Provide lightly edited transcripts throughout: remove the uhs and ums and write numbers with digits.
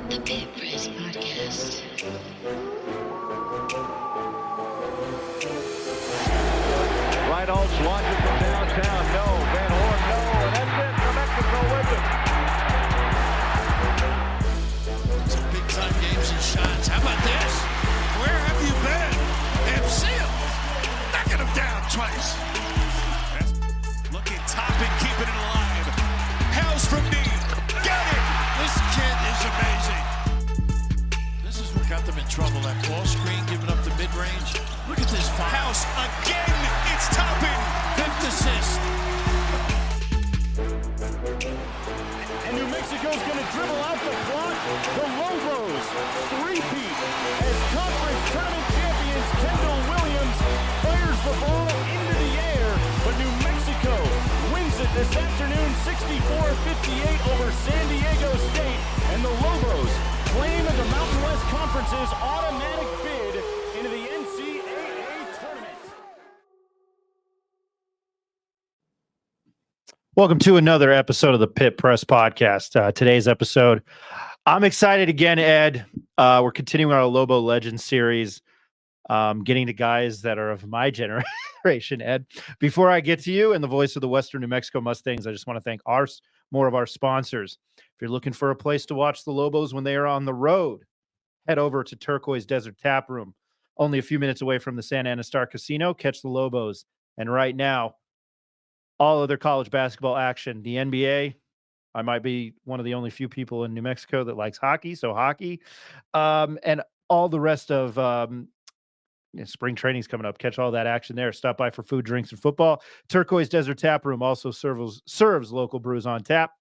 The Pit Press Podcast. Reinholz launches from downtown. No. Van Horn, no. And that's it. New Mexico with it. Some big-time games and shots. How about this? Where have you been? And Seal knocking him down twice. Looking top and keeping it alive. House from knee. Got it. This kid is amazing. This is what got them in trouble. That ball screen giving up the mid-range. Look at this foul. House again. It's topping. Fifth assist. And New Mexico's going to dribble out the clock. The Lobos three-peat as conference tournament champions Kendall Williams fires the ball into the air. But New Mexico wins it this afternoon 64-58 over San Diego State. And the Lobos claim the Mountain West Conference's automatic bid into the NCAA tournament. Welcome to another episode of the Pit Press Podcast. Today's episode, I'm excited again, Ed. We're continuing our Lobo Legend Series, getting to guys that are of my generation, Ed. Before I get to you and the voice of the Western New Mexico Mustangs, I just want to thank more of our sponsors. If you're looking for a place to watch the Lobos when they are on the road, head over to Turquoise Desert Tap Room. Only a few minutes away from the Santa Ana Star Casino. Catch the Lobos. And right now, all other college basketball action, the NBA. I might be one of the only few people in New Mexico that likes hockey, so hockey. And all the rest of spring training's coming up. Catch all that action there. Stop by for food, drinks, and football. Turquoise Desert Tap Room also serves local brews on tap.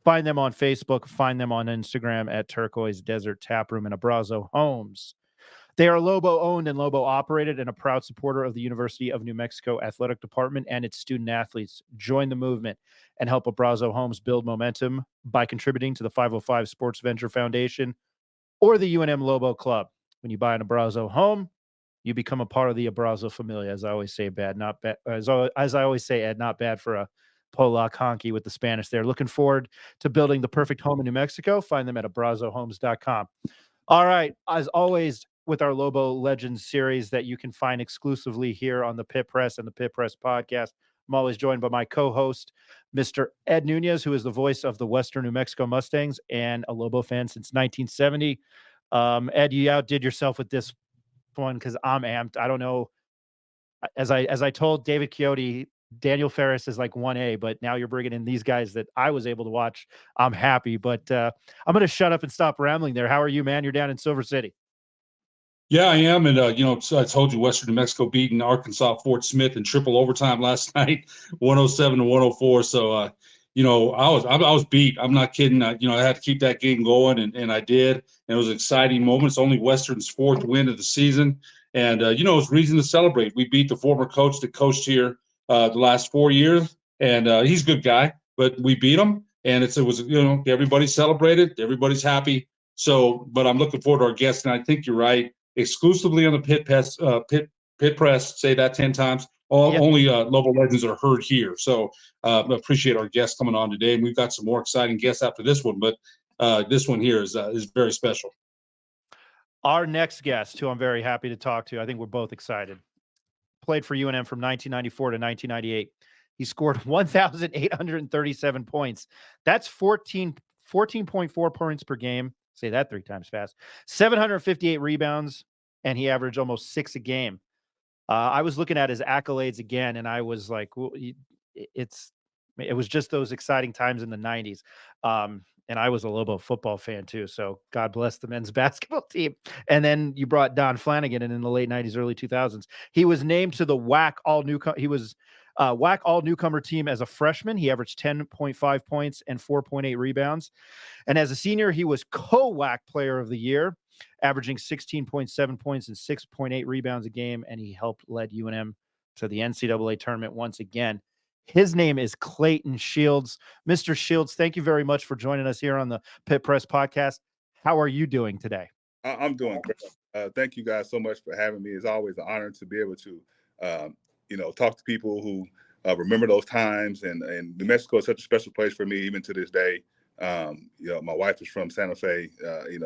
Find them on Facebook. Find them on Instagram at Turquoise Desert Tap Room in Abrazo Homes. They are Lobo-owned and Lobo-operated and a proud supporter of the University of New Mexico Athletic Department and its student-athletes. Join the movement and help Abrazo Homes build momentum by contributing to the 505 Sports Venture Foundation or the UNM Lobo Club. When you buy an Abrazo home, you become a part of the Abrazo familia. As I always say, as I always say, Ed, not bad for a Polak honky with the Spanish there. Looking forward to building the perfect home in New Mexico. Find them at abrazohomes.com. All right. As always, with our Lobo Legend series that you can find exclusively here on the Pit Press and the Pit Press Podcast. I'm always joined by my co-host, Mr. Ed Nunez, who is the voice of the Western New Mexico Mustangs and a Lobo fan since 1970. Ed, you outdid yourself with this one because I'm amped. I don't know. As I told David Chiotti, Daniel Ferris is like 1A, but now you're bringing in these guys that I was able to watch. I'm happy, but I'm going to shut up and stop rambling there. How are you, man? You're down in Silver City. Yeah, I am. And, so I told you Western New Mexico beating Arkansas Fort Smith in triple overtime last night, 107-104. So, I was beat. I'm not kidding. I had to keep that game going, and I did. And it was an exciting moment. It's only Western's fourth win of the season. And, it's reason to celebrate. We beat the former coach that coached here the last 4 years. And he's a good guy, but we beat him. And it was everybody celebrated. Everybody's happy. So, but I'm looking forward to our guests. And I think you're right. Exclusively on the Pit Press, say that 10 times. Only Lobo Legends are heard here. So appreciate our guests coming on today. And we've got some more exciting guests after this one, but this one here is very special. Our next guest, who I'm very happy to talk to, I think we're both excited, played for UNM from 1994 to 1998. He scored 1,837 points. That's 14.4 points per game. Say that 3 times fast. 758 rebounds, and he averaged almost 6 a game. I was looking at his accolades again, and I was like, well, it was just those exciting times in the 90s. And I was a Lobo football fan too, so God bless the men's basketball team. And then you brought Don Flanagan in the late 90s, early 2000s. He was named to the WAC WAC all-newcomer team as a freshman. He averaged 10.5 points and 4.8 rebounds. And as a senior, he was Co-WAC Player of the Year, averaging 16.7 points and 6.8 rebounds a game, and he helped lead UNM to the NCAA tournament once again. His name is Clayton Shields. Mr. Shields, thank you very much for joining us here on the Pit Press Podcast. How are you doing today? I'm doing great. Thank you guys so much for having me. It's always an honor to be able to talk to people who remember those times. And New Mexico is such a special place for me, even to this day. My wife is from Santa Fe,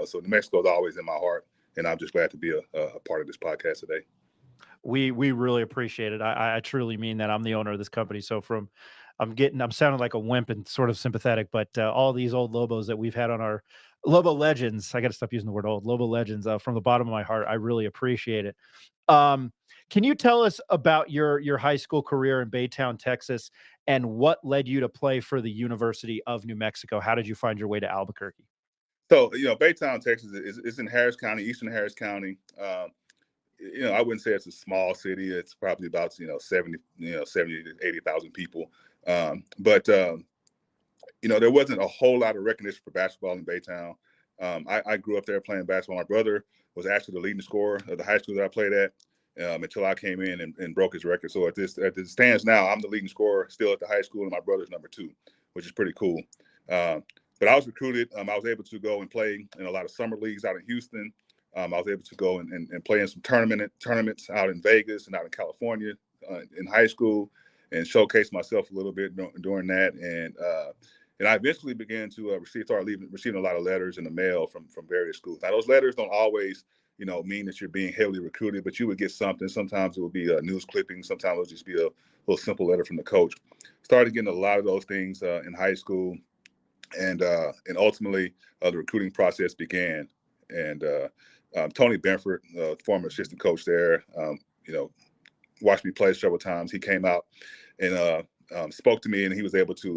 so New Mexico is always in my heart, and I'm just glad to be a part of this podcast today. We really appreciate it. I truly mean that. I'm the owner of this company, so I'm sounding like a wimp and sort of sympathetic, but all these old Lobos that we've had on our Lobo Legends, I got to stop using the word old, Lobo Legends, from the bottom of my heart, I really appreciate it. Can you tell us about your high school career in Baytown, Texas, and what led you to play for the University of New Mexico? How did you find your way to Albuquerque? So, Baytown, Texas is in Harris County, eastern Harris County. I wouldn't say it's a small city. It's probably about, 70 to 80,000 people. But there wasn't a whole lot of recognition for basketball in Baytown. I grew up there playing basketball. My brother was actually the leading scorer of the high school that I played at until I came in and broke his record. So as it stands now, I'm the leading scorer still at the high school, and my brother's number 2, which is pretty cool. But I was recruited. I was able to go and play in a lot of summer leagues out in Houston. I was able to go and play in some tournaments out in Vegas and out in California in high school, and showcase myself a little bit during that. And I eventually began to receiving a lot of letters in the mail from various schools. Now, those letters don't always, mean that you're being heavily recruited, but you would get something. Sometimes it would be a news clipping. Sometimes it would just be a little simple letter from the coach. Started getting a lot of those things in high school, and ultimately the recruiting process began. And Tony Benford, former assistant coach there, watched me play several times. He came out and spoke to me, and I was able to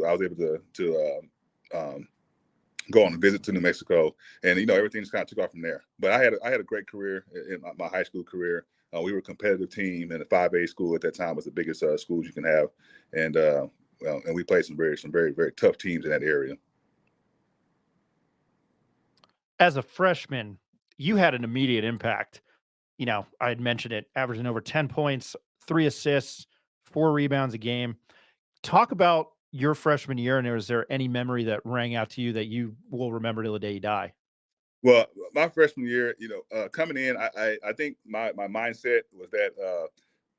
go on a visit to New Mexico, and everything just kind of took off from there. But I had a great career in my high school career. We were a competitive team, and the 5A school at that time was the biggest schools you can have, and we played some very, very tough teams in that area. As a freshman, you had an immediate impact. I had mentioned it, averaging over 10 points, 3 assists, 4 rebounds a game. Talk about your freshman year, and is there any memory that rang out to you that you will remember till the day you die? Well, my freshman year, coming in, I think my mindset was that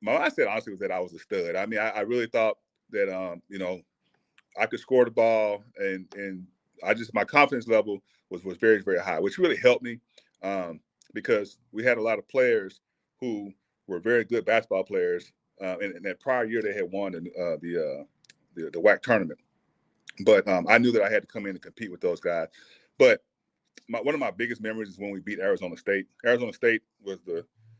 honestly was that I was a stud. I mean, I really thought that I could score the ball, and my confidence level was very, very high, which really helped me because we had a lot of players who were very good basketball players. And that prior year they had won the WAC tournament, but I knew that I had to come in and compete with those guys. But one of my biggest memories is when we beat Arizona State. Arizona State was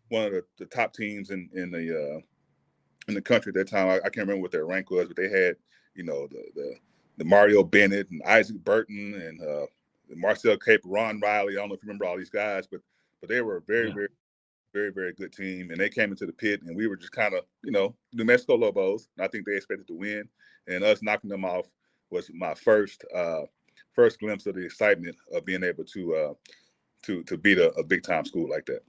one of the top teams in the country at that time. I can't remember what their rank was, but they had the Mario Bennett and Isaac Burton and Marcel Cape, Ron Riley. I don't know if you remember all these guys, but they were a very, very, very, very good team. And they came into the pit, and we were just kind of, New Mexico Lobos. I think they expected to win, and us knocking them off was my first glimpse of the excitement of being able to beat a big time school like that.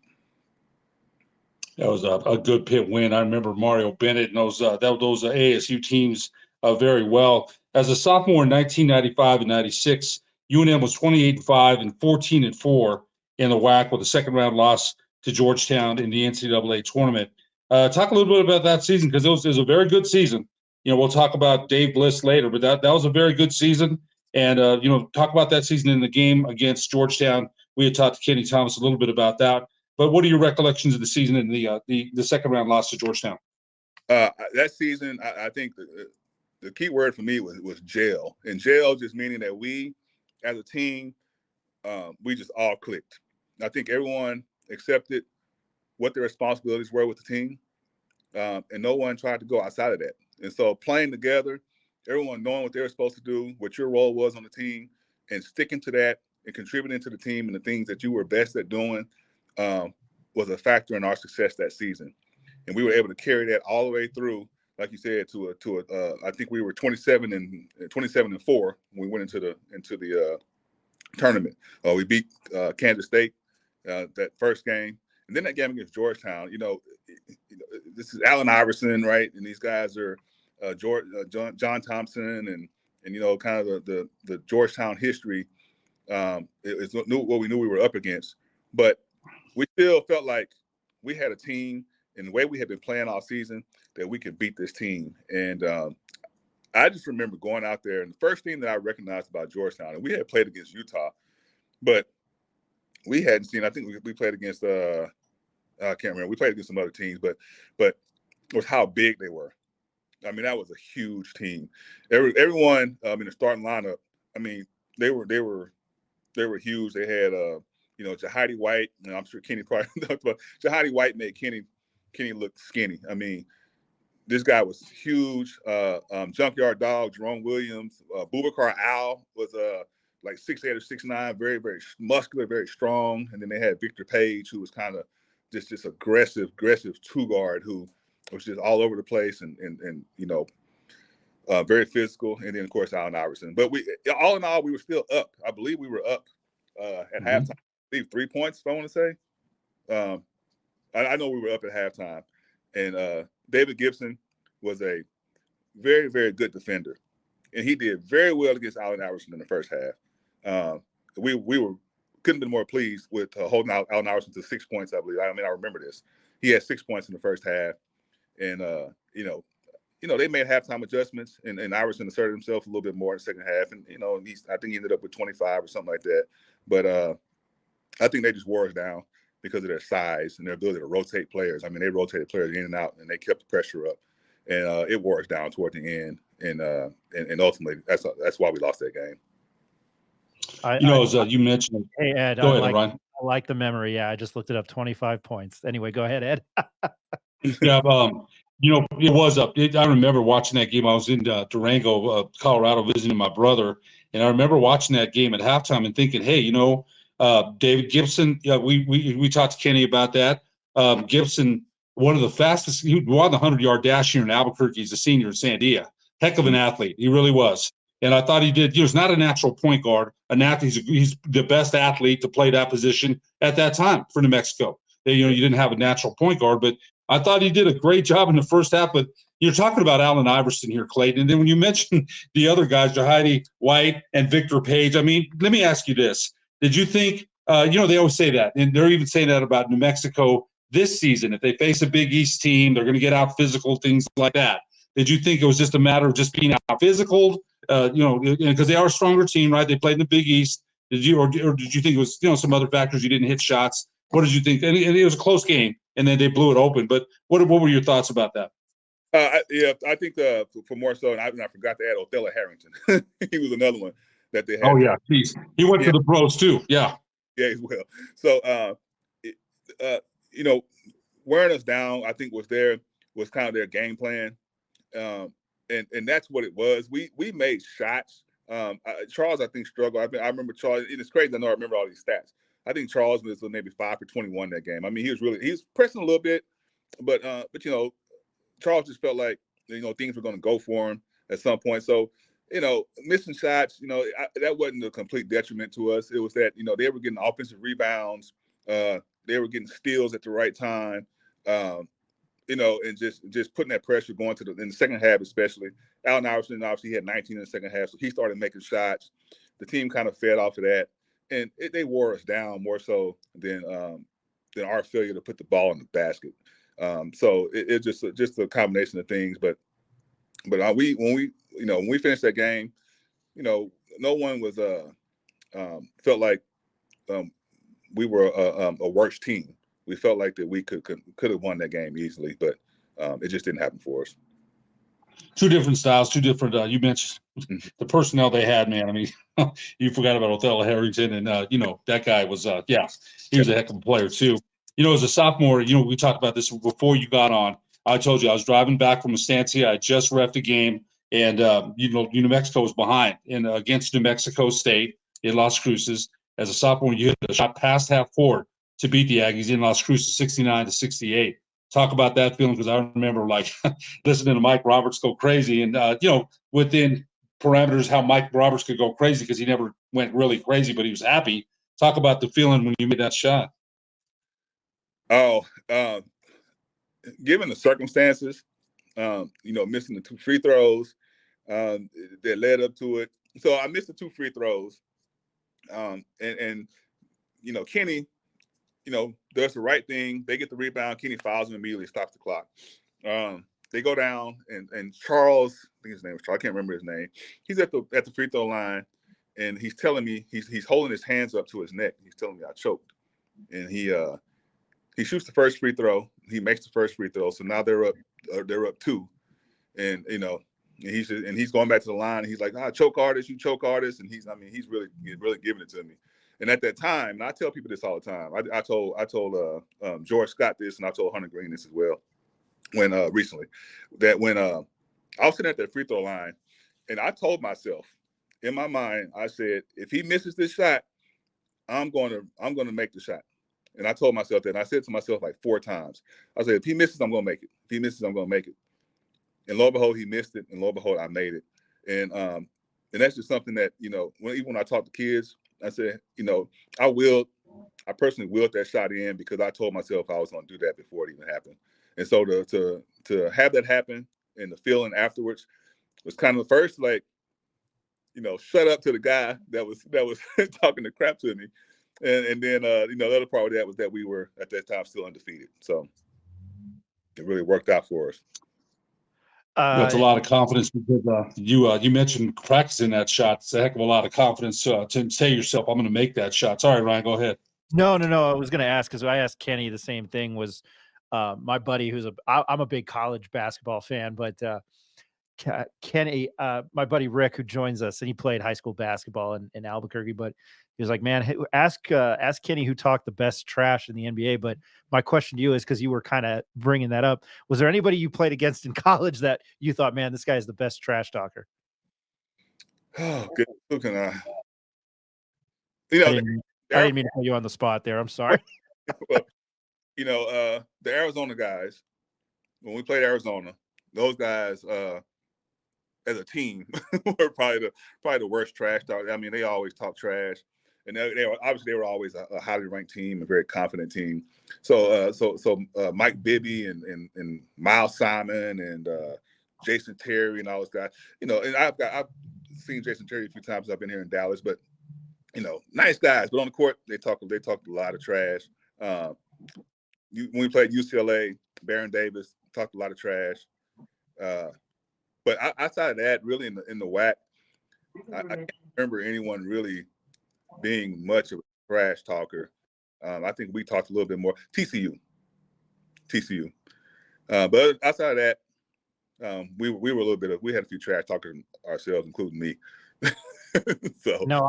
That was a good pit win. I remember Mario Bennett and those ASU teams very well. As a sophomore in 1995 and 96, UNM was 28-5 and 14-4 in the WAC with a second round loss to Georgetown in the NCAA tournament. Talk a little bit about that season, because it was a very good season. We'll talk about Dave Bliss later, but that was a very good season. And talk about that season in the game against Georgetown. We had talked to Kenny Thomas a little bit about that. But what are your recollections of the season and the second round loss to Georgetown? That season, I think the key word for me was gel. And gel just meaning that we, as a team, we just all clicked. I think everyone accepted what their responsibilities were with the team, and no one tried to go outside of that. And so playing together, everyone knowing what they were supposed to do, what your role was on the team, and sticking to that and contributing to the team and the things that you were best at doing was a factor in our success that season. And we were able to carry that all the way through, like you said, I think we were 27 and 4 when we went into the tournament. We beat Kansas State that first game, and then that game against Georgetown. This is Allen Iverson, right? And these guys are John Thompson and kind of the Georgetown history. It's what we knew we were up against, but we still felt like we had a team, and the way we had been playing all season, that we could beat this team. And I just remember going out there, and the first thing that I recognized about Georgetown, and we had played against Utah, but we hadn't seen. I think we played against. I can't remember. We played against some other teams, but was how big they were. I mean, that was a huge team. Everyone in the starting lineup. I mean, they were huge. They had Jahidi White. And I'm sure Kenny probably talked about Jahidi White made Kenny look skinny. I mean, this guy was huge. Junkyard Dog, Jerome Williams, Boubacar Al was like 6'8" or 6'9", very, very muscular, very strong. And then they had Victor Page, who was kind of just aggressive two guard who was just all over the place and very physical. And then of course Allen Iverson. But all in all, we were still up. I believe we were up at halftime. I believe 3 points, if I want to say. I know we were up at halftime, and David Gibson was a very, very good defender, and he did very well against Allen Iverson in the first half. We couldn't have been more pleased with holding out Allen Iverson to 6 points. I believe. I mean, I remember this. He had 6 points in the first half, and they made halftime adjustments, and Iverson asserted himself a little bit more in the second half, and I think he ended up with 25 or something like that. But I think they just wore us down because of their size and their ability to rotate players. I mean, they rotated players in and out, and they kept the pressure up, and it wore us down toward the end. And ultimately, that's why we lost that game. As you mentioned. Hey Ed, go ahead, Ryan. I like the memory. Yeah, I just looked it up. 25 points. Anyway, go ahead, Ed. Yeah, it was up. I remember watching that game. I was in Durango, Colorado, visiting my brother, and I remember watching that game at halftime and thinking, hey, David Gibson. We talked to Kenny about that. Gibson, one of the fastest. He won the 100-yard dash here in Albuquerque. He's a senior in Sandia. Heck of an athlete. He really was. And I thought he did. He was not a natural point guard. He's the best athlete to play that position at that time for New Mexico. You didn't have a natural point guard, but I thought he did a great job in the first half. But you're talking about Allen Iverson here, Clayton. And then when you mention the other guys, Jahidi White and Victor Page, I mean, let me ask you this. Did you think, they always say that, and they're even saying that about New Mexico this season. If they face a Big East team, they're going to get out physical, things like that. Did you think it was just a matter of just being out physical? Because they are a stronger team, right? They played in the Big East. Did you, or did you think it was, some other factors? You didn't hit shots. What did you think? And it was a close game, and then they blew it open. But what were your thoughts about that? I think for more so, and I forgot to add Othello Harrington. He was another one that they had. Oh yeah, he went to the pros too. Yeah, as well. So wearing us down, I think was kind of their game plan, and that's what it was. We made shots. Charles, I think, struggled. I remember Charles. It's crazy. I remember all these stats. I think Charles was maybe 5 for 21 that game. I mean, he was pressing a little bit, but Charles just felt like things were going to go for him at some point. So missing shots, that wasn't a complete detriment to us. It was that they were getting offensive rebounds, they were getting steals at the right time, and just putting that pressure going in the second half, especially. Allen Iverson obviously had 19 in the second half, so he started making shots. The team kind of fed off of that. And they wore us down more so than our failure to put the ball in the basket. So it's just a combination of things. But when we finished that game, no one was felt like we were a worse team. We felt like that we could have won that game easily, but it just didn't happen for us. Two different styles, two different. You mentioned the personnel they had, man. I mean, you forgot about Othello Harrington, and that guy was, he was a heck of a player too. As a sophomore, we talked about this before you got on. I told you I was driving back from Estancia. I just reffed a game, and New Mexico was behind, and against New Mexico State in Las Cruces. As a sophomore, you hit a shot past half court to beat the Aggies in Las Cruces, 69-68. Talk about that feeling, because I remember listening to Mike Roberts go crazy, and within parameters how Mike Roberts could go crazy, because he never went really crazy, but he was happy. Talk about the feeling when you made that shot. Oh, given the circumstances, missing the 2 free throws that led up to it. So I missed the 2 free throws, and Kenny, does the right thing. They get the rebound. Kenny fouls him immediately, stops the clock. they go down, and Charles, I think his name was Charles, I can't remember his name. He's at the free throw line, and he's telling me he's holding his hands up to his neck. He's telling me I choked, and he shoots the first free throw. He makes the first free throw, so now they're up 2, and he's going back to the line. And he's like, choke artist, you choke artist, and he's really giving it to me. And at that time, and I tell people this all the time. I told George Scott this, and I told Hunter Green this as well. When recently, that when I was sitting at that free throw line, and I told myself in my mind, I said, if he misses this shot, I'm going to make the shot. And I told myself that. And I said to myself like 4 times. I said, if he misses, I'm going to make it. If he misses, I'm going to make it. And lo and behold, he missed it. And lo and behold, I made it. And that's just something that, even when I talk to kids, I said, I personally willed that shot in because I told myself I was going to do that before it even happened. And so to have that happen and the feeling afterwards was kind of the first, like, shut up to the guy that was talking the crap to me. And then, the other part of that was that we were at that time still undefeated. So it really worked out for us. That's a lot of confidence because you mentioned practicing that shot. It's a heck of a lot of confidence to say to yourself, I'm going to make that shot. Sorry, Ryan, go ahead. No. I was going to ask because I asked Kenny the same thing. Was my buddy I'm a big college basketball fan, but Kenny, my buddy Rick, who joins us, and he played high school basketball in Albuquerque, but he was like, man, hey, ask Kenny who talked the best trash in the NBA. But my question to you is, because you were kind of bringing that up, was there anybody you played against in college that you thought, man, this guy is the best trash talker? Oh, good. Who can I? I didn't mean to put you on the spot there. I'm sorry. Well, the Arizona guys, when we played Arizona, those guys, as a team, were probably the worst trash talk. I mean, they always talk trash, and they were always a highly ranked team, a very confident team. So Mike Bibby and Miles Simon and Jason Terry and all those guys, and I've seen Jason Terry a few times. I've been here in Dallas, but nice guys, but on the court they talked a lot of trash. When we played UCLA, Baron Davis talked a lot of trash. But outside of that, really in the WAC, I can't remember anyone really being much of a trash talker. I think we talked a little bit more. TCU. But outside of that, we were a little bit we had a few trash talkers ourselves, including me. So no,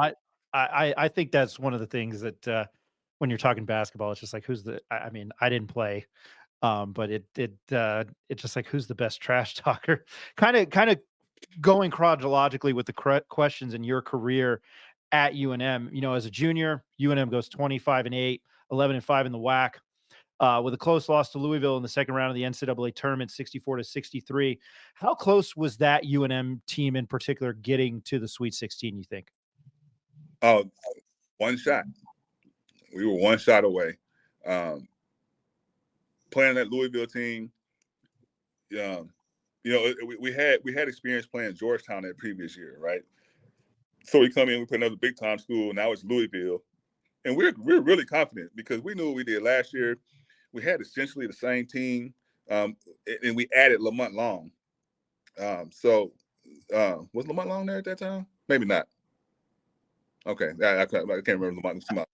I think that's one of the things that when you're talking basketball, it's just like I mean, I didn't play. But it's just like, who's the best trash talker? Kind of going chronologically with the questions in your career at UNM. As a junior, UNM goes 25-8, 11-5 in the WAC, with a close loss to Louisville in the second round of the NCAA tournament, 64-63. How close was that UNM team in particular getting to the Sweet 16? You think? One shot. We were one shot away. Playing that Louisville team, we had experience playing Georgetown that previous year, right? So we come in, we play another big time school. Now it's Louisville, and we're really confident because we knew what we did last year. We had essentially the same team, and we added Lamont Long. Was Lamont Long there at that time? Maybe not. Okay, I can't remember Lamont. But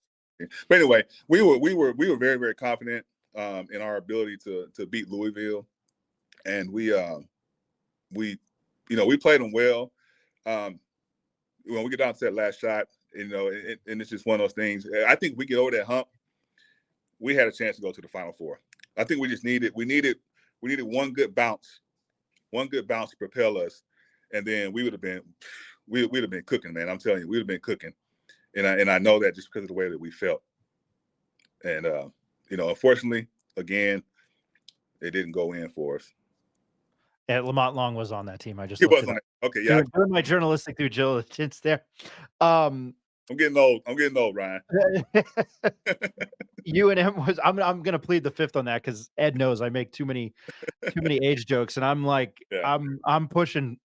anyway, we were very, very confident in our ability to beat Louisville, and we played them well. When we get down to that last shot, and it's just one of those things. I think we get over that hump, we had a chance to go to the Final Four. I think we needed one good bounce to propel us, and then we'd have been cooking, man. I'm telling you, we'd have been cooking, and I know that just because of the way that we felt, and unfortunately, again, it didn't go in for us. Yeah, Lamont Long was on that team. I just he was on it. Okay, yeah. Doing my journalistic due diligence there. I'm getting old, Ryan. UNM was. I'm going to plead the fifth on that because Ed knows I make too many age jokes, and I'm like, yeah. I'm pushing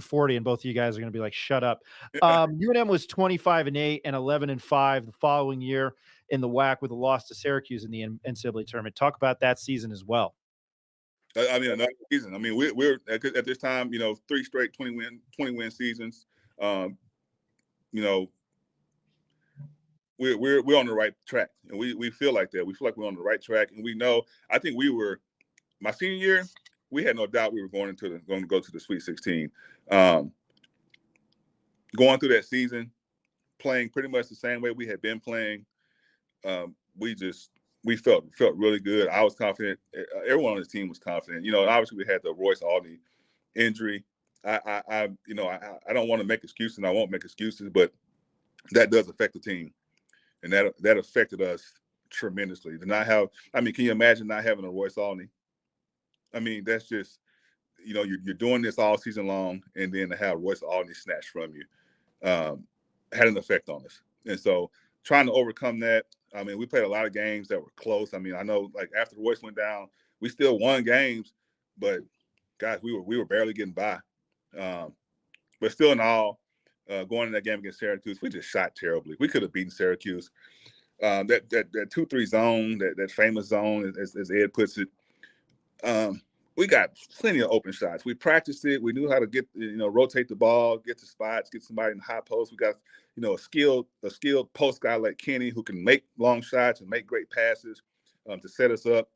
40, and both of you guys are going to be like, shut up. UNM was 25-8 and 11-5 the following year in the WAC with a loss to Syracuse in the NCAA tournament. Talk about that season as well. I mean, another season. I mean, we're at this time, 3 straight 20 win seasons. You know, we're on the right track, and we feel like that. We feel like we're on the right track, and we know. I think my senior year, we had no doubt we were going to go to the Sweet 16. Going through that season, playing pretty much the same way we had been playing, we felt really good. I was confident. Everyone on the team was confident. Obviously we had the Royce Aldney injury. I don't want to make excuses, and I won't make excuses, but that does affect the team, and that affected us tremendously. Can you imagine not having a Royce Aldney? I mean, that's just, you're doing this all season long, and then to have Royce Aldney snatched from you had an effect on us. And so trying to overcome that, I mean, we played a lot of games that were close. I mean, I know, like, after Royce went down, we still won games, but guys, we were barely getting by. But still in all, going in that game against Syracuse, we just shot terribly. We could have beaten Syracuse. That 2-3 zone, that famous zone, as Ed puts it, we got plenty of open shots. We practiced it. We knew how to get, rotate the ball, get to spots, get somebody in the high post. We got, a skilled post guy like Kenny who can make long shots and make great passes to set us up.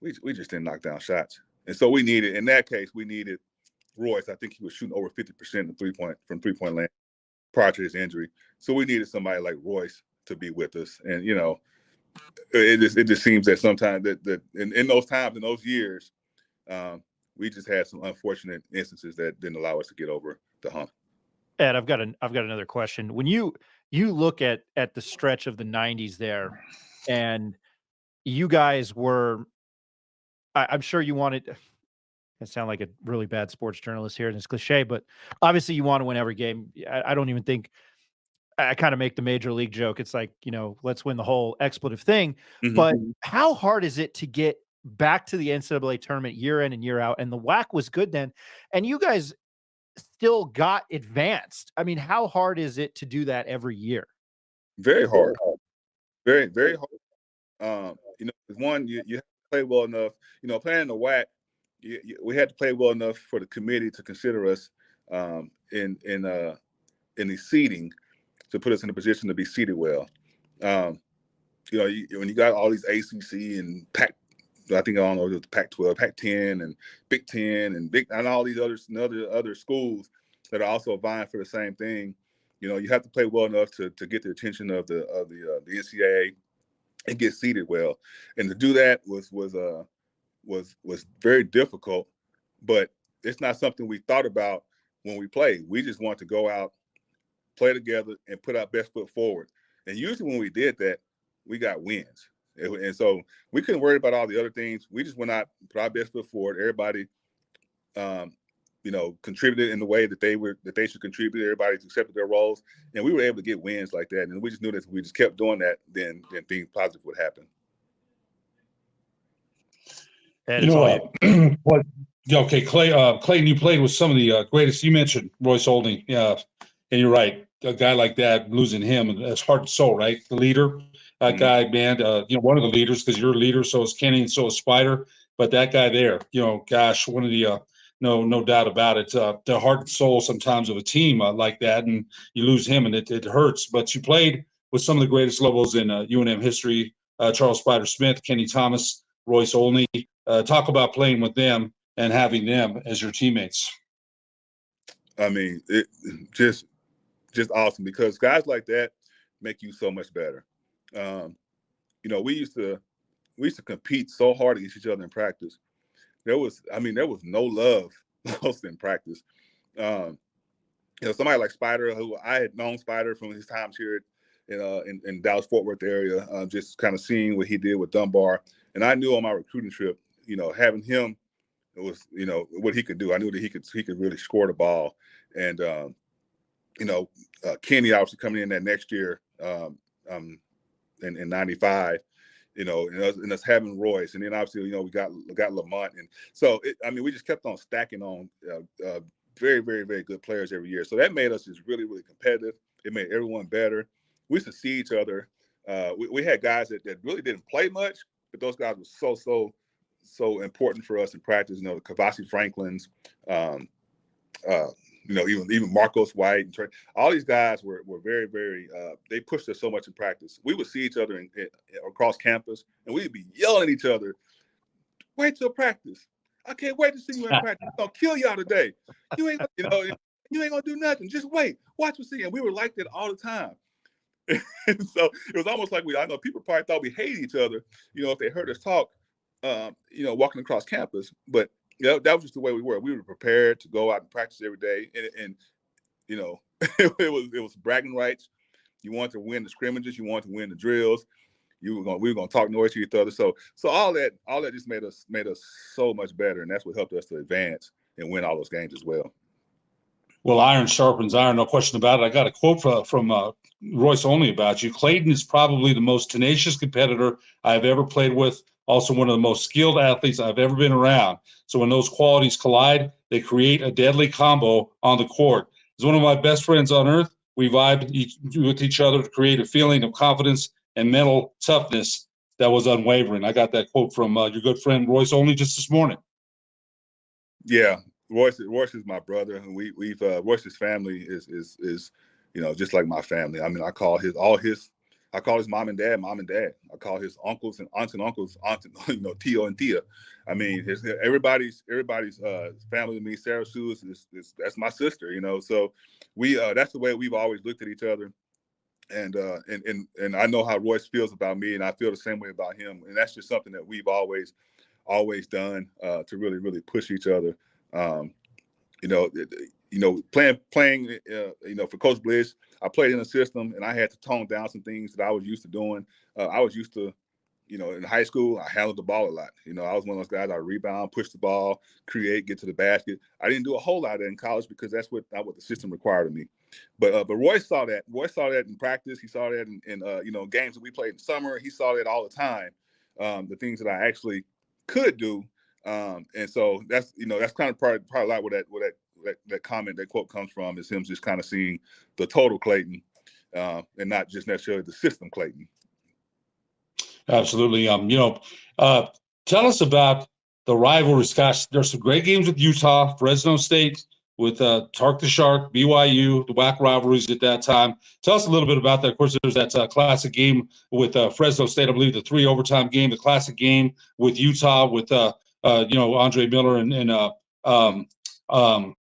We just didn't knock down shots. And so in that case, we needed Royce. I think he was shooting over 50% from three-point land prior to his injury. So we needed somebody like Royce to be with us. And, it just seems that sometimes that in those times, in those years, we just had some unfortunate instances that didn't allow us to get over the hump. Ed, I've got another question. When you look at the stretch of the 90s there, and you guys were, I'm sure you wanted. I sound like a really bad sports journalist here, and it's cliche, but obviously you want to win every game. I don't even think. I kind of make the major league joke. It's like, let's win the whole expletive thing. Mm-hmm. But how hard is it to get back to the NCAA tournament year in and year out? And the WAC was good then, and you guys still got advanced. I mean, how hard is it to do that every year? Very hard. Very, very hard. One, you have to play well enough. Playing in the WAC, we had to play well enough for the committee to consider us in the seeding, to put us in a position to be seated well. When you got all these ACC and Pac, I think, I don't know, it was Pac-12, Pac-10, and Big Ten, and all these other schools that are also vying for the same thing. You have to play well enough to get the attention of the NCAA and get seated well. And to do that was very difficult, but it's not something we thought about when we played. We just want to go out, play together, and put our best foot forward. And usually when we did that, we got wins. And so we couldn't worry about all the other things. We just went out, put our best foot forward. Everybody, contributed in the way that they should contribute. Everybody accepted their roles, and we were able to get wins like that. And we just knew that if we just kept doing that, then things positive would happen. Clayton, you played with some of the greatest. You mentioned Royce Aldney, and you're right. A guy like that, losing him, that's heart and soul, right? The leader, that guy, man. One of the leaders, because you're a leader. So is Kenny, and so is Spider. But that guy there, gosh, one of the no doubt about it. The heart and soul sometimes of a team like that, and you lose him, and it hurts. But you played with some of the greatest Lobos in UNM history: Charles Spider Smith, Kenny Thomas, Royce Aldney. Talk about playing with them and having them as your teammates. I mean, it just awesome, because guys like that make you so much better. We used to compete so hard against each other in practice. There was no love lost in practice. Somebody like Spider, who I had known Spider from his times here in Dallas Fort Worth area, just kind of seeing what he did with Dunbar, and I knew on my recruiting trip, having him, it was what he could do. I knew that he could really score the ball, and Kenny obviously coming in that next year in '95. And us having Royce, and then obviously, we got Lamont, and so we just kept on stacking on very, very, very good players every year. So that made us just really, really competitive. It made everyone better. We used to see each other. We had guys that really didn't play much, but those guys were so so important for us in practice. You know, the Kavasi Franklins, you know, even Marcos White and Trey, all these guys were very, very. They pushed us so much in practice. We would see each other across campus, and we'd be yelling at each other. Wait till practice. I can't wait to see you in practice. I'm gonna kill y'all today. You ain't, you know, you ain't gonna do nothing. Just wait. Watch what see. And we were like that all the time. And so it was almost like I know people probably thought we hated each other, you know, if they heard us talk, you know, walking across campus. But you know, that was just the way we were. We were prepared to go out and practice every day, and you know, it was bragging rights. You wanted to win the scrimmages, you wanted to win the drills. We were gonna talk noise to each other. So all that just made us so much better, and that's what helped us to advance and win all those games as well. Well, iron sharpens iron, no question about it. I got a quote from Royce Only about you. Clayton is probably the most tenacious competitor I've ever played with, also one of the most skilled athletes I've ever been around. So when those qualities collide, they create a deadly combo on the court. He's one of my best friends on earth. We vibe with each other to create a feeling of confidence and mental toughness that was unwavering. I got that quote from your good friend Royce Only just this morning. Yeah. Royce is my brother, and we've Royce's family is you know, just like my family. I mean, I call his mom and dad. I call his uncles and aunts and uncles aunt, you know, Tio and Tia. I mean, everybody's family to me. Sarah Sue is that's my sister, you know. So we that's the way we've always looked at each other. And I know how Royce feels about me, and I feel the same way about him. And that's just something that we've always done to really, really push each other. You know, playing, you know, for Coach Bliss, I played in a system, and I had to tone down some things that I was used to doing. I was used to, you know, in high school, I handled the ball a lot. You know, I was one of those guys. I rebound, push the ball, create, get to the basket. I didn't do a whole lot of that in college because that's not what the system required of me. But Royce saw that. Royce saw that in practice. He saw that in you know, games that we played in summer. He saw that all the time. The things that I actually could do. And so that's, you know, that's kind of probably a lot where that comment, that quote comes from, is him just kind of seeing the total Clayton, and not just necessarily the system Clayton. Absolutely. You know, tell us about the rivalries. Gosh, there's some great games with Utah, Fresno State, with Tark the Shark, BYU, the WAC rivalries at that time. Tell us a little bit about that. Of course, there's that classic game with Fresno State, I believe the 3 overtime game, the classic game with Utah with, you know, Andre Miller and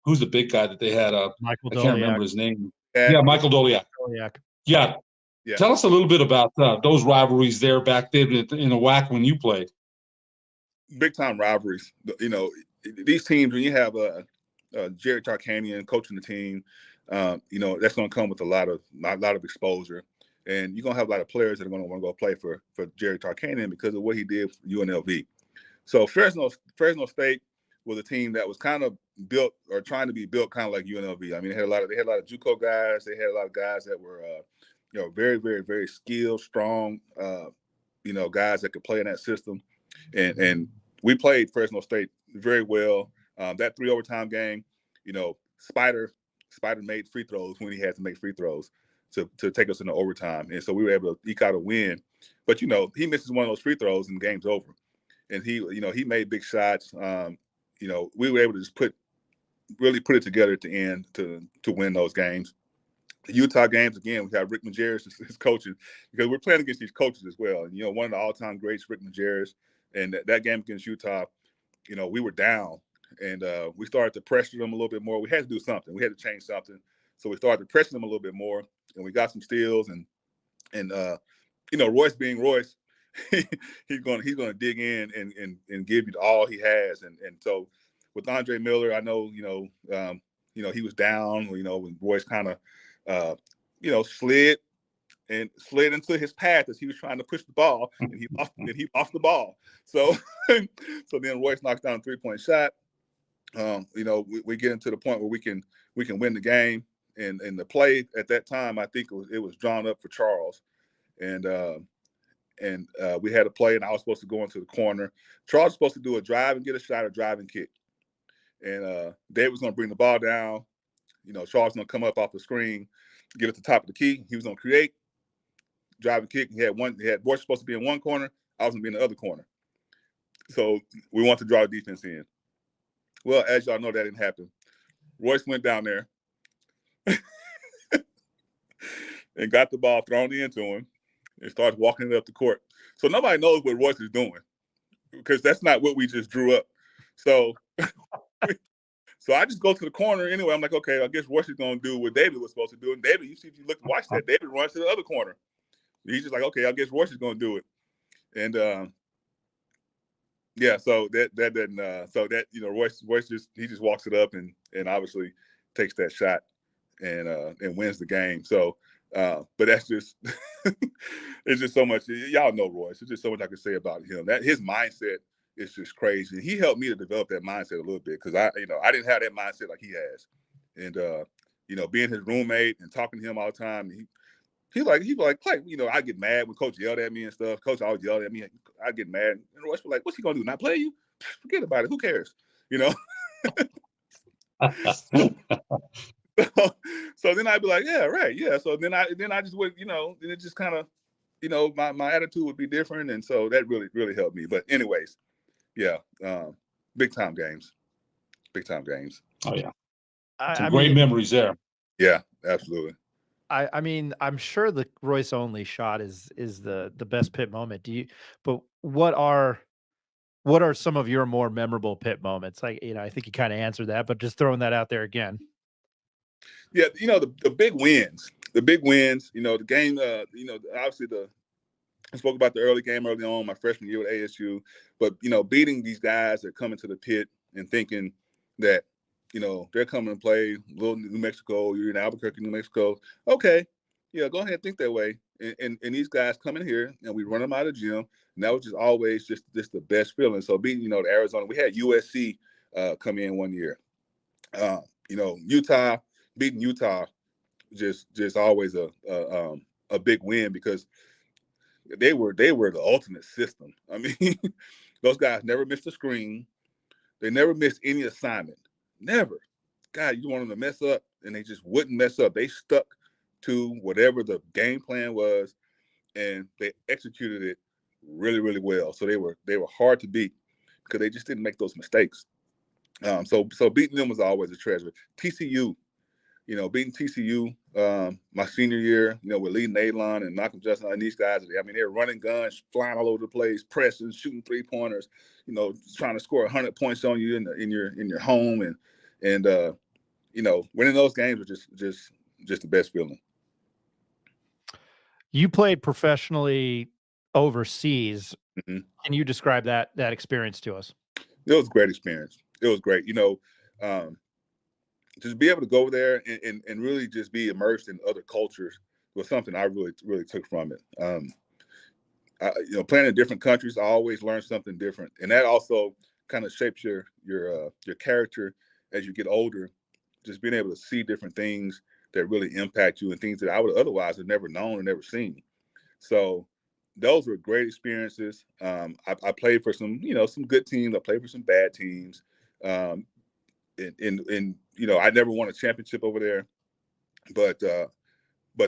who's the big guy that they had? Michael I can't Doliak. remember his name. Yeah, Michael Doliak. Yeah. Yeah. Tell us a little bit about those rivalries there back then in the WAC when you played. Big time rivalries. You know, these teams, when you have Jerry Tarkanian coaching the team, you know, that's going to come with a lot of exposure, and you're going to have a lot of players that are going to want to go play for Jerry Tarkanian because of what he did for UNLV. So Fresno State was a team that was kind of built, or trying to be built, kind of like UNLV. I mean, they had a lot of JUCO guys. They had a lot of guys that were you know, very, very, very skilled, strong, you know, guys that could play in that system. And we played Fresno State very well. That 3 overtime game, you know, Spider made free throws when he had to make free throws to take us into overtime. And so we were able to eke out a win. But, you know, he misses one of those free throws and the game's over. And he, you know, he made big shots. You know, we were able to just really put it together at the end to win those games. The Utah games, again, we have Rick Majerus is coaching, because we're playing against these coaches as well. And, you know, one of the all-time greats, Rick Majerus, and that game against Utah, you know, we were down, and we started to pressure them a little bit more. We had to do something. We had to change something. So we started to pressure them a little bit more, and we got some steals. And you know, Royce being Royce, he's going to dig in and give you all he has. And so with Andre Miller, I know, you know, he was down, you know, when Royce kind of, you know, slid into his path as he was trying to push the ball, and he lost the ball. So then Royce knocks down a 3-point shot. You know, we get into the point where we can win the game, and the play at that time, I think it was drawn up for Charles, and we had a play, and I was supposed to go into the corner. Charles was supposed to do a drive and get a shot, or drive and kick, and Dave was going to bring the ball down. You know, Charles was going to come up off the screen, get at the top of the key. He was going to create, drive and kick. He had Royce supposed to be in one corner. I was going to be in the other corner. So we want to draw the defense in. Well, as y'all know, that didn't happen. Royce went down there and got the ball thrown into him and started walking it up the court. So nobody knows what Royce is doing because that's not what we just drew up. So I just go to the corner anyway. I'm like, okay, I guess Royce is going to do what David was supposed to do. And David, you see, if you look and watch that, David runs to the other corner. He's just like, okay, I guess Royce is going to do it. And yeah, so that didn't Royce just walks it up and obviously takes that shot and wins the game. So but that's just it's just so much. Y'all know Royce. There's just so much I can say about him. That his mindset is just crazy. He helped me to develop that mindset a little bit because I didn't have that mindset like he has. And being his roommate and talking to him all the time, he like, Clay, I get mad when Coach yelled at me and stuff. Coach always yelled at me. I get mad. And Royce was like, what's he going to do, not play you? Forget about it. Who cares? So then I'd be like, yeah, right. Yeah. So then I just would, then it just kind of, my attitude would be different. And so that really, really helped me. But anyways, yeah. Big time games. Oh yeah. I Great mean, memories there. Yeah, absolutely. I mean, I'm sure the Royce only shot is the best Pitt moment. But what are some of your more memorable Pitt moments? Like, I think you kind of answered that, but just throwing that out there again. Yeah, the big wins. The game, obviously I spoke about the early game early on, my freshman year with ASU, but beating these guys that come into the Pit and thinking that, they're coming to play little New Mexico, you're in Albuquerque, New Mexico. Okay, yeah, go ahead and think that way. And these guys come in here and we run them out of the gym. And that was just always just the best feeling. So beating, the Arizona, we had USC come in one year. Utah, beating Utah, just always a big win because they were the ultimate system. I mean, those guys never missed a screen. They never missed any assignment. Never. God, you want them to mess up, and they just wouldn't mess up. They stuck to whatever the game plan was, and they executed it really, really well. So they were hard to beat because they just didn't make those mistakes. So beating them was always a treasure. TCU, beating TCU my senior year, with Lee Nailon and Malcolm Justin and these guys. I mean, they're running guns, flying all over the place, pressing, shooting 3-pointers, trying to score 100 points on you in your home, and winning those games was just the best feeling. You played professionally overseas. Mm-hmm. Can you describe that experience to us? It was a great experience. It was great. Just be able to go there and really just be immersed in other cultures was something I really, really took from it. Playing in different countries, I always learn something different. And that also kind of shapes your character as you get older, just being able to see different things that really impact you and things that I would otherwise have never known or never seen. So those were great experiences. I played for some good teams. I played for some bad teams. And I never won a championship over there, but the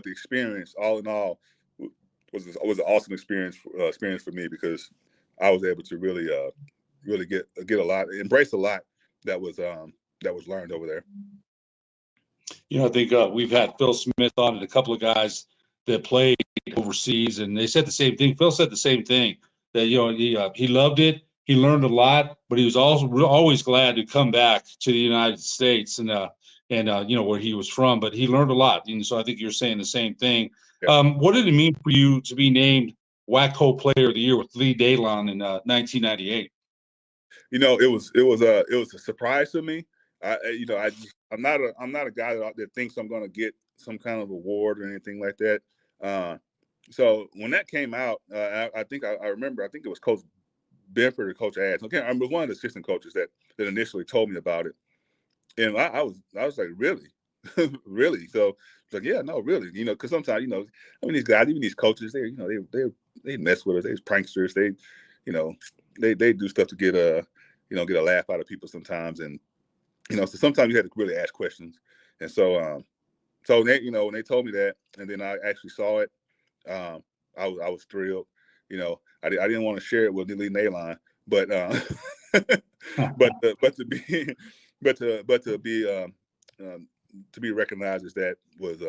experience, all in all, was an awesome experience for me because I was able to really get a lot, embrace a lot that was learned over there. I think we've had Phil Smith on and a couple of guys that played overseas, and they said the same thing. Phil said the same thing, that he loved it. He learned a lot, but he was also always glad to come back to the United States and where he was from. But he learned a lot, and so I think you're saying the same thing. Yeah. What did it mean for you to be named WAC Co-Player of the Year with Lee Daylon in 1998? It was a surprise to me. I'm not a guy that thinks I'm going to get some kind of award or anything like that. So when that came out, I think I remember. I think it was Coach Benford or Coach Ads. Okay, I remember one of the assistant coaches that initially told me about it, and I was like, really, really. So it's like, yeah, no, really, because sometimes, these guys, even these coaches, they mess with us. They're pranksters. They do stuff to get a laugh out of people sometimes, and so sometimes you had to really ask questions. And so they, when they told me that, and then I actually saw it, I was thrilled. I didn't want to share it with Lee Nailon, but but to be recognized as that was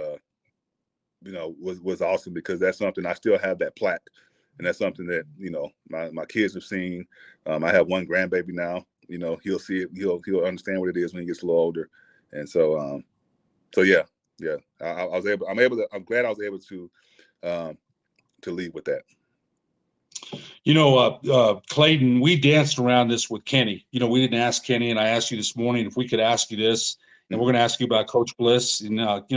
was awesome, because that's something I still have, that plaque, and that's something that my kids have seen. I have one grandbaby now. He'll see it. He'll understand what it is when he gets a little older, and so yeah. I'm glad I was able to lead with that. Clayton, we danced around this with Kenny. We didn't ask Kenny, and I asked you this morning if we could ask you this, and we're going to ask you about Coach Bliss. And and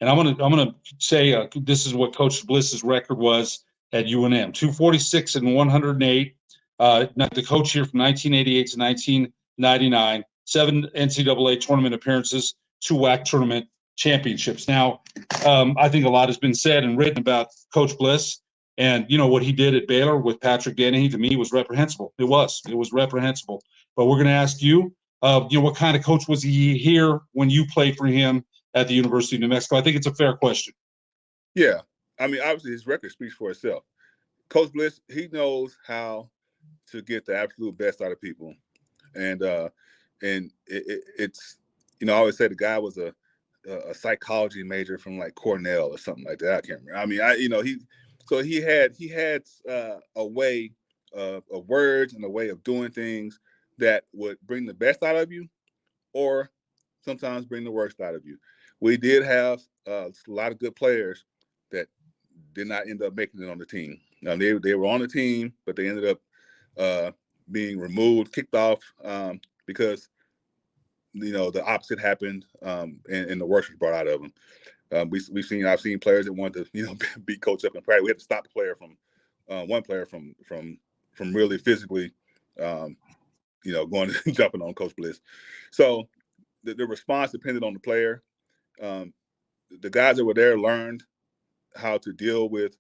I'm gonna say this is what Coach Bliss's record was at UNM: 246 and 108. The coach here from 1988 to 1999, 7 NCAA tournament appearances, 2 WAC tournament championships. Now, I think a lot has been said and written about Coach Bliss. And what he did at Baylor with Patrick Dennehy, to me, was reprehensible. It was reprehensible. But we're going to ask you, what kind of coach was he here when you played for him at the University of New Mexico? I think it's a fair question. Yeah, I mean, obviously his record speaks for itself. Coach Bliss, he knows how to get the absolute best out of people, and it's I always say the guy was a psychology major from like Cornell or something like that. I can't remember. I mean, So he had a way of words and a way of doing things that would bring the best out of you, or sometimes bring the worst out of you. We did have a lot of good players that did not end up making it on the team. They were on the team, but they ended up being removed, kicked off, because the opposite happened, and the worst was brought out of them. I've seen players that wanted to beat coach up in practice. We had to stop the player from one player from really physically going and jumping on Coach Bliss. So the response depended on the player. The guys that were there learned how to deal with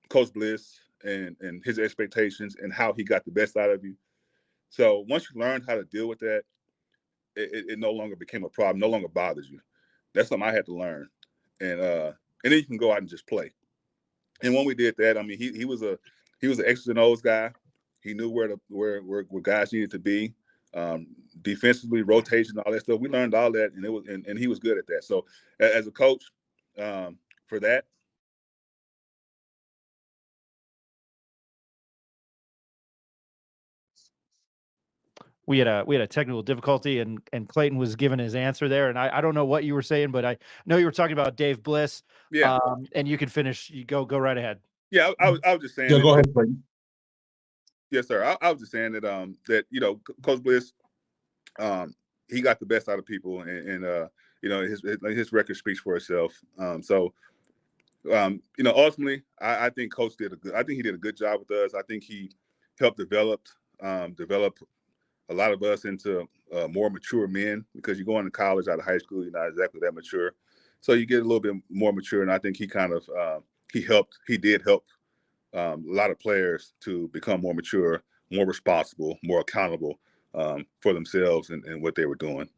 Coach Bliss and his expectations and how he got the best out of you. So once you learned how to deal with that, it no longer became a problem, no longer bothers you. That's something I had to learn, and then you can go out and just play. And when we did that, I mean, he was an X's and O's guy. He knew where guys needed to be, defensively, rotation, all that stuff. We learned all that, and he was good at that. So as a coach, for that. We had a technical difficulty, and Clayton was giving his answer there, and I don't know what you were saying, but I know you were talking about Dave Bliss. Yeah. And you can finish. You go right ahead. Yeah, I was just saying. Yeah, go ahead, Clayton. Yes, sir. I was just saying that that Coach Bliss, he got the best out of people, and his record speaks for itself. Ultimately, I think Coach he did a good job with us. I think he helped develop a lot of us into more mature men, because you go into college out of high school, you're not exactly that mature. So you get a little bit more mature, and I think he kind of he did help a lot of players to become more mature, more responsible, more accountable for themselves and what they were doing.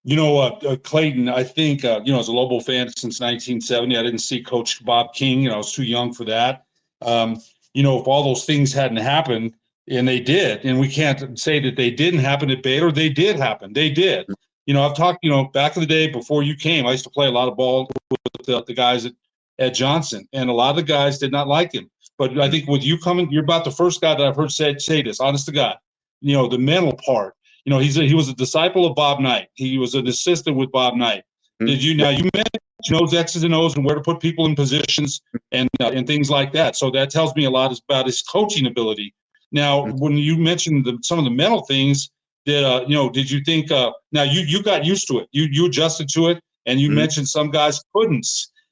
Clayton, I think, as a Lobo fan since 1970, I didn't see Coach Bob King. I was too young for that. If all those things hadn't happened, and they did, and we can't say that they didn't happen at Baylor. They did happen. They did. I've talked, back in the day before you came, I used to play a lot of ball with the guys at Johnson, and a lot of the guys did not like him. But I think with you coming, you're about the first guy that I've heard say this, honest to God. The mental part. He was a disciple of Bob Knight. He was an assistant with Bob Knight. You mentioned knows X's and O's and where to put people in positions and things like that. So that tells me a lot about his coaching ability. Now, when you mentioned some of the mental things, did you think? Now you got used to it. You adjusted to it, and you mentioned some guys couldn't.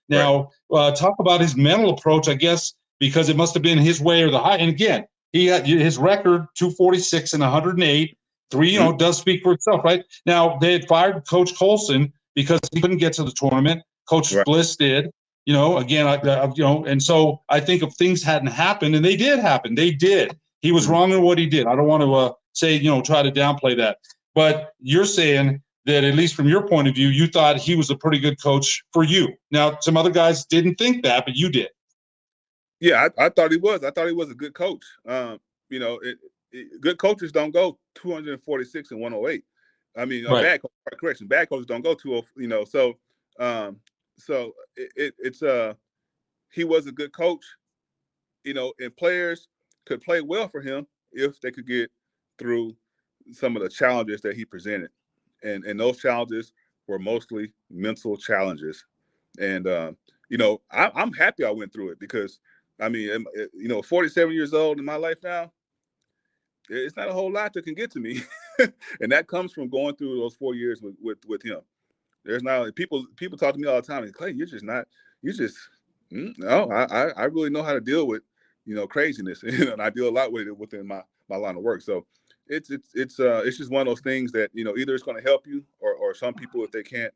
Now, talk about his mental approach, I guess, because it must have been his way or the high. And again, he had his record 246 and 108. 3, does speak for itself, right? Now they had fired Coach Colson because he couldn't get to the tournament. Coach Bliss did. And so I think if things hadn't happened, and they did happen, they did. He was wrong in what he did. I don't want to say, try to downplay that. But you're saying that, at least from your point of view, you thought he was a pretty good coach for you. Now, some other guys didn't think that, but you did. Yeah, I thought he was. I thought he was a good coach. Good coaches don't go 246 and 108. I mean, Right. bad coaches don't go 20. He was a good coach. And players could play well for him if they could get through some of the challenges that he presented, and those challenges were mostly mental challenges. And I'm happy I went through it because, 47 years old in my life now, it's not a whole lot that can get to me, and that comes from going through those 4 years with him. There's not people talk to me all the time, and Clay, no, I really know how to deal with craziness, and I deal a lot with it within my line of work. So it's just one of those things that either it's going to help you, or some people, if they can't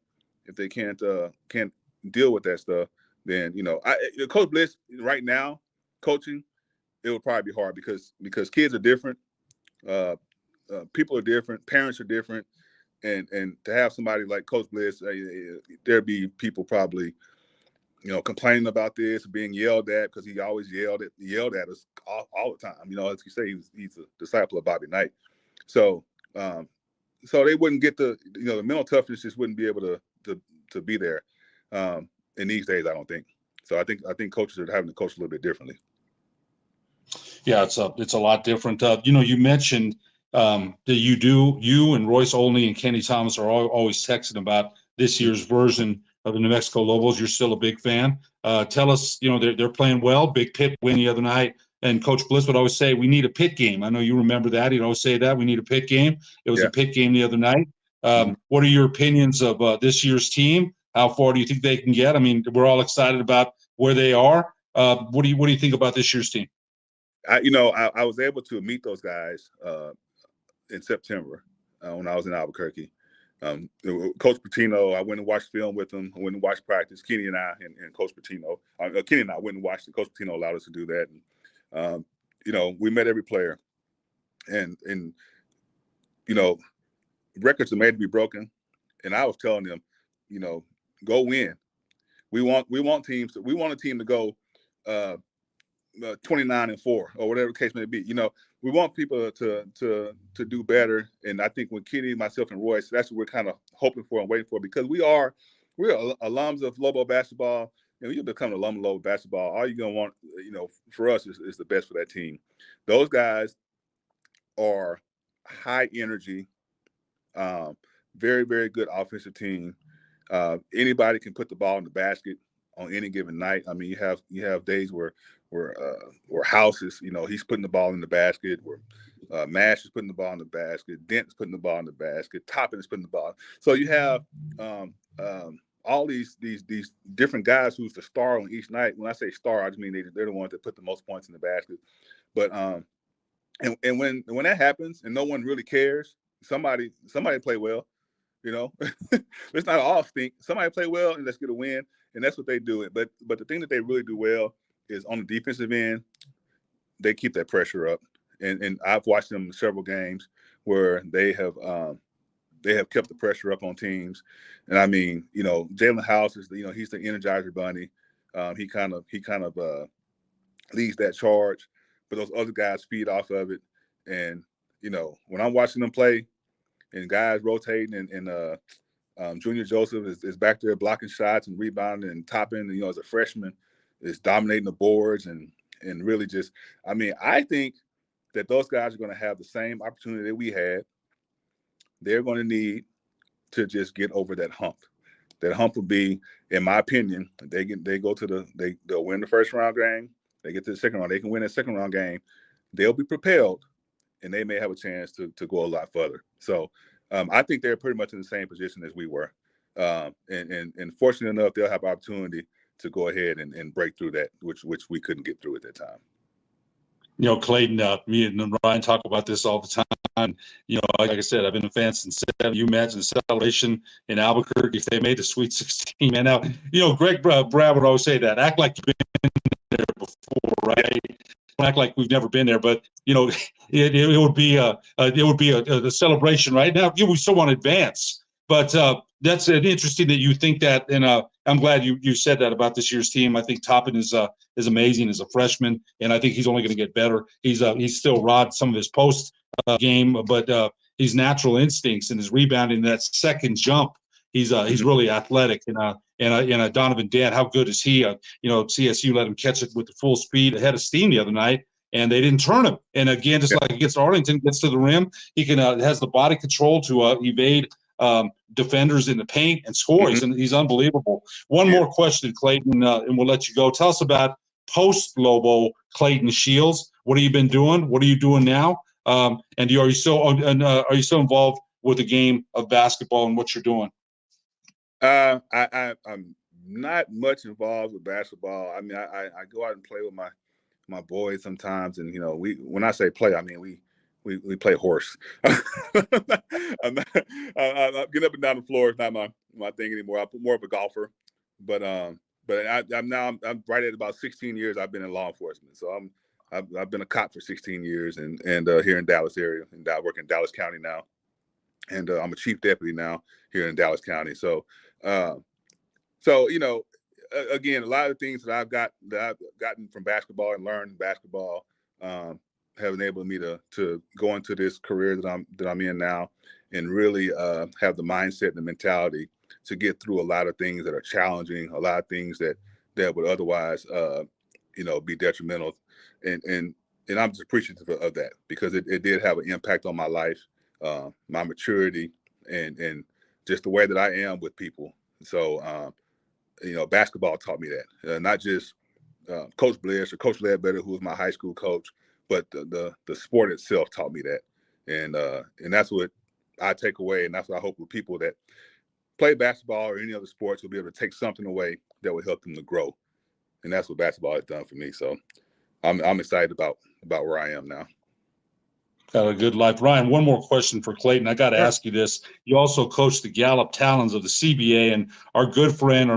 deal with that stuff, then Coach Bliss right now coaching, it would probably be hard because kids are different, people are different, parents are different, and to have somebody like Coach Bliss, there'd be people probably complaining about this, being yelled at, because he always yelled at us all the time. As you say, he's a disciple of Bobby Knight. So they wouldn't get the mental toughness, just wouldn't be able to be there in these days, I don't think. So I think coaches are having to coach a little bit differently. Yeah, it's a lot different. You mentioned that you and Royce Olney and Kenny Thomas are always texting about this year's version of the New Mexico Lobos. You're still a big fan. Tell us, they're playing well. Big Pitt win the other night. And Coach Bliss would always say, we need a Pitt game. I know you remember that. He'd always say that. We need a Pitt game. It was a Pitt game the other night. What are your opinions of this year's team? How far do you think they can get? I mean, we're all excited about where they are. What do you think about this year's team? I was able to meet those guys in September when I was in Albuquerque. Coach Patino, I went and watched film with him. I went and watched practice. Kenny and I and Coach Patino. Kenny and I went and watched it. Coach Patino allowed us to do that. And, we met every player. And records are made to be broken. And I was telling them, go win. We want a team to go 29-4 or whatever the case may be. We want people to do better. And I think when Kenny, myself, and Royce, that's what we're kind of hoping for and waiting for, because we're alums of Lobo basketball. You become an alum of Lobo basketball. All you're gonna want, for us is the best for that team. Those guys are high energy, very, very good offensive team. Anybody can put the ball in the basket on any given night. I mean, you have days where Houses, he's putting the ball in the basket, where Mash is putting the ball in the basket, Dent is putting the ball in the basket, Toppin is putting the ball. So you have all these different guys who's the star on each night. When I say star, I just mean they're the ones that put the most points in the basket. But and when that happens and no one really cares, somebody play well. Let's not all stink. Somebody play well and let's get a win, and that's what they do. But the thing that they really do well is on the defensive end, they keep that pressure up. And I've watched them several games where they have kept the pressure up on teams. And I mean, Jalen House is he's the Energizer Bunny. He kind of leads that charge, but those other guys feed off of it. And when I'm watching them play, and guys rotating, and Junior Joseph is back there blocking shots and rebounding and topping, as a freshman, is dominating the boards and really just, I think that those guys are going to have the same opportunity that we had. They're going to need to just get over that hump. That hump will be, in my opinion, they'll win the first round game. They get to the second round. They can win that second round game. They'll be propelled, and they may have a chance to go a lot further. So I think they're pretty much in the same position as we were. And fortunately enough, they'll have opportunity to go ahead and break through that, which we couldn't get through at that time. Clayton, me and Ryan talk about this all the time. Like I said, I've been a fan since 7. You imagine the celebration in Albuquerque if they made the Sweet 16. And now, Greg Brad would always say that. Act like you've been there before, right? Don't act like we've never been there. But it would be a celebration right now. We still want to advance, But that's interesting that you think that, and I'm glad you said that about this year's team. I think Toppin is amazing as a freshman, and I think he's only going to get better. He's still rod some of his post game, but his natural instincts and his rebounding, that second jump, he's really athletic. And Donovan Dent, how good is he? CSU let him catch it with the full speed ahead of steam the other night, and they didn't turn him. And again, just like against Arlington, gets to the rim, he can has the body control to evade defenders in the paint and score. He's unbelievable. One more question, Clayton, and we'll let you go. Tell us about post Lobo Clayton Shields. What have you been doing? What are you doing now? And are you still involved with the game of basketball and what you're doing? I'm not much involved with basketball. I mean, I go out and play with my boys sometimes, and when I say play, I mean we play horse. I'm getting up and down the floor is not my thing anymore. I'm more of a golfer, but I'm right at about 16 years. I've been in law enforcement, so I've been a cop for 16 years, and here in Dallas area, and I work in Dallas County now, and I'm a chief deputy now here in Dallas County. So again, a lot of things that I've gotten from basketball and learned basketball have enabled me to go into this career that I'm in now, and really have the mindset and the mentality to get through a lot of things that are challenging, a lot of things that would otherwise be detrimental, and I'm just appreciative of that, because it did have an impact on my life, my maturity, and just the way that I am with people. So basketball taught me that, not just Coach Bliss or Coach Ledbetter, who was my high school coach, but the sport itself taught me that, and that's what I take away, and that's what I hope with people that play basketball or any other sports will be able to take something away that will help them to grow, and that's what basketball has done for me. So I'm excited about where I am now. Got a good life. Ryan, one more question for Clayton. I got to ask you this. You also coach the Gallup Talons of the CBA, and our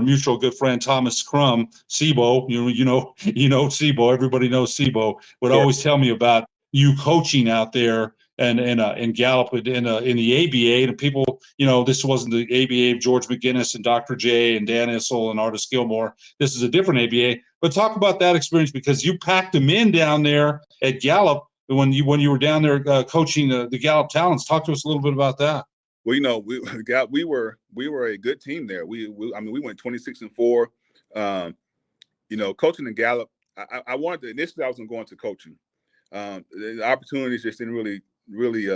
mutual good friend, Thomas Crum, Sebo, you know Sebo, everybody knows Sebo, would always tell me about you coaching out there and Gallup in the ABA. And people, this wasn't the ABA of George McGinnis and Dr. J and Dan Issel and Artis Gilmore. This is a different ABA. But talk about that experience, because you packed them in down there at Gallup when you were down there coaching the Gallup Talons. Talk to us a little bit about that. Well, we were a good team there. We went 26-4. Coaching in Gallup, I wanted to, initially I wasn't going to coaching. The opportunities just didn't really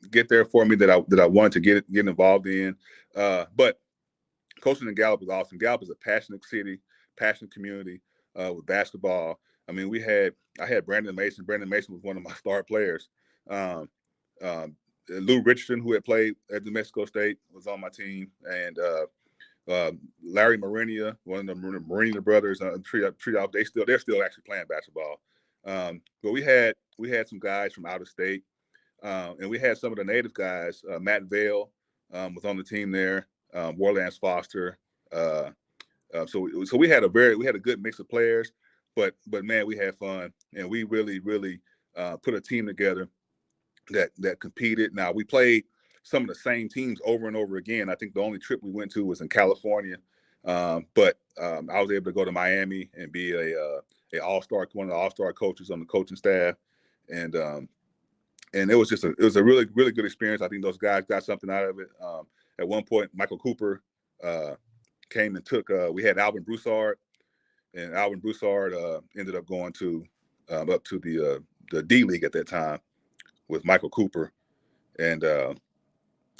get there for me that I wanted to get involved in. But coaching in Gallup was awesome. Gallup is a passionate city, passionate community with basketball. I mean, I had Brandon Mason. Brandon Mason was one of my star players. Lou Richardson, who had played at New Mexico State, was on my team, and Larry Marinia, one of the Marinia brothers, they're still actually playing basketball. But we had some guys from out of state, and we had some of the native guys. Matt Vale was on the team there. Warlance Foster. So we had a good mix of players. But man, we had fun, and we really put a team together that competed. Now, we played some of the same teams over and over again. I think the only trip we went to was in California, but I was able to go to Miami and be one of the all-star coaches on the coaching staff, and it was a really good experience. I think those guys got something out of it. At one point, Michael Cooper came and took. We had Alvin Broussard. And Alvin Broussard ended up going to up to the D League at that time with Michael Cooper, and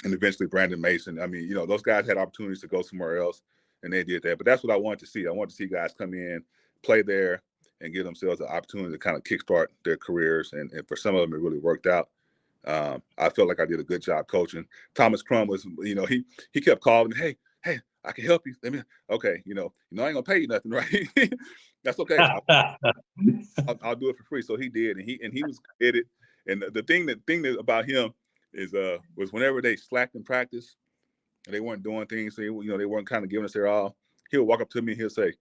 eventually Brandon Mason. I mean, those guys had opportunities to go somewhere else, and they did that. But that's what I wanted to see. I wanted to see guys come in, play there, and give themselves an opportunity to kind of kickstart their careers. And for some of them, it really worked out. I felt like I did a good job coaching. Thomas Crum was, he kept calling me, hey, I can help you. Okay, I ain't gonna pay you nothing, right? That's okay. I'll do it for free. So he did, and he was committed. And the thing that about him is was whenever they slacked in practice and they weren't doing things, they weren't kind of giving us their all, he'll walk up to me and he'll say,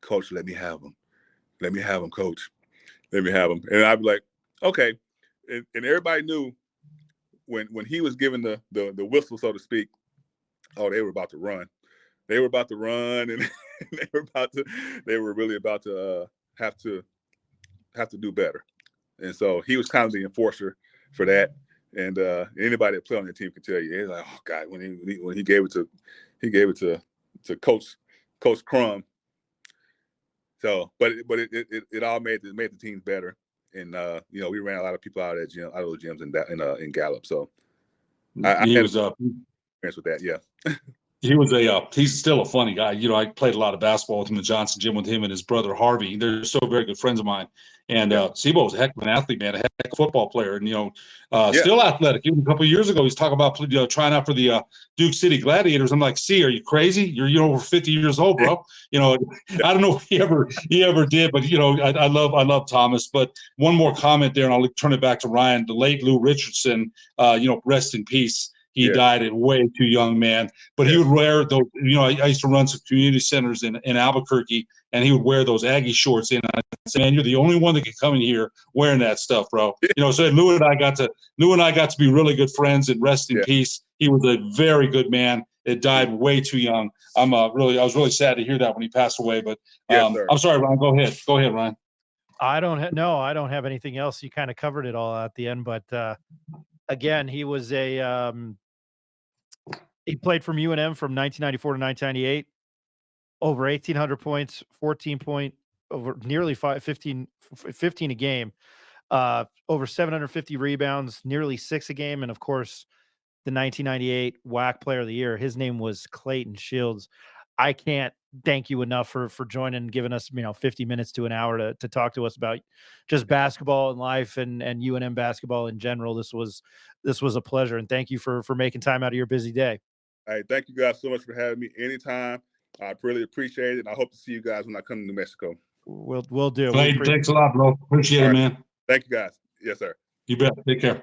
"Coach, let me have him. Let me have him, Coach. Let me have him." And I'd be like, "Okay." And everybody knew when he was given the whistle, so to speak, oh, they were about to run. They were about to run, and they were really about to have to do better. And so he was kind of the enforcer for that. And anybody that played on the team can tell you, he's like, oh God, when he gave it to Coach Crum. So, but it all made the teams better. And we ran a lot of people out of those gyms in Gallup. So I had experience with that. Yeah. He's still a funny guy. I played a lot of basketball with him in Johnson Gym with him and his brother Harvey. They're so very good friends of mine. And Sebo was a heck of an athlete, man, a heck of a football player, and still athletic. Even a couple of years ago, he's talking about trying out for the Duke City Gladiators. I'm like, are you crazy? You're over 50 years old, bro. I don't know if he ever did, but I love Thomas. But one more comment there, and I'll turn it back to Ryan. The late Lou Richardson, rest in peace. He died at way too young, man. But he would wear those, I used to run some community centers in Albuquerque, and he would wear those Aggie shorts in. I said, man, you're the only one that can come in here wearing that stuff, bro. So Lou and I got to be really good friends, and rest in peace. He was a very good man. It died way too young. I was really sad to hear that when he passed away. But I'm sorry, Ryan. Go ahead, Ryan. I don't have anything else. You kind of covered it all at the end, but again, he was he played from UNM from 1994 to 1998, over 1,800 points, 14 point, over nearly 15 a game, over 750 rebounds, nearly 6 a game. And of course, the 1998 WAC Player of the Year, his name was Clayton Shields. I can't thank you enough for joining and giving us, 50 minutes to an hour to talk to us about just basketball and life and UNM basketball in general. This was a pleasure, and thank you for making time out of your busy day. Hey, thank you guys so much for having me anytime. I really appreciate it, and I hope to see you guys when I come to New Mexico. We'll do. Clayton, thanks a lot, bro. Appreciate it, man. Thank you, guys. Yes, sir. You bet. Take care.